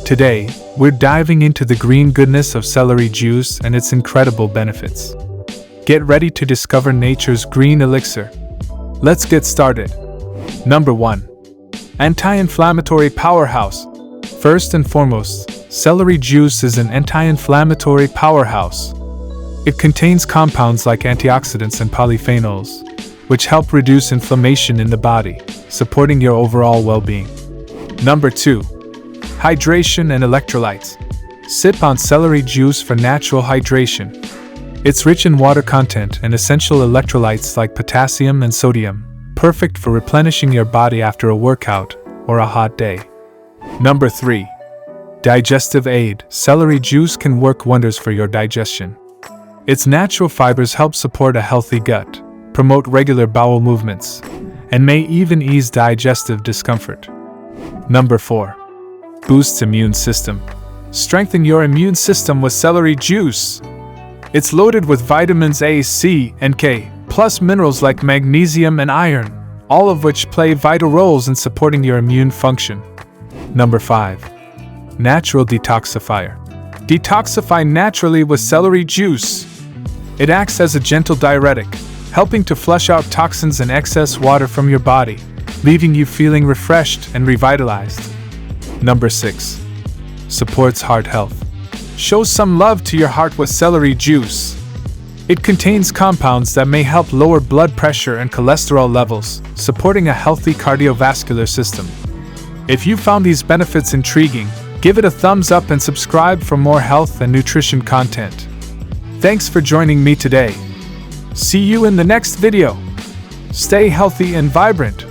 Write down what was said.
Today, we're diving into the green goodness of celery juice and its incredible benefits. Get ready to discover nature's green elixir. Let's get started. Number 1. Anti-inflammatory powerhouse. First and foremost, celery juice is an anti-inflammatory powerhouse. It contains compounds like antioxidants and polyphenols, which help reduce inflammation in the body, supporting your overall well-being. Number 2. Hydration and electrolytes. Sip on celery juice for natural hydration. It's rich in water content and essential electrolytes like potassium and sodium, perfect for replenishing your body after a workout or a hot day. Number 3. Digestive aid. Celery juice can work wonders for your digestion. Its natural fibers help support a healthy gut, promote regular bowel movements, and may even ease digestive discomfort. Number 4. Boosts immune system. Strengthen your immune system with celery juice. It's loaded with vitamins A, C, and K, plus minerals like magnesium and iron, all of which play vital roles in supporting your immune function. Number 5. Natural detoxifier. Detoxify naturally with celery juice. It acts as a gentle diuretic, helping to flush out toxins and excess water from your body, leaving you feeling refreshed and revitalized. Number 6. Supports heart health. Show some love to your heart with celery juice. It contains compounds that may help lower blood pressure and cholesterol levels, supporting a healthy cardiovascular system. If you found these benefits intriguing, give it a thumbs up and subscribe for more health and nutrition content. Thanks for joining me today. See you in the next video. Stay healthy and vibrant.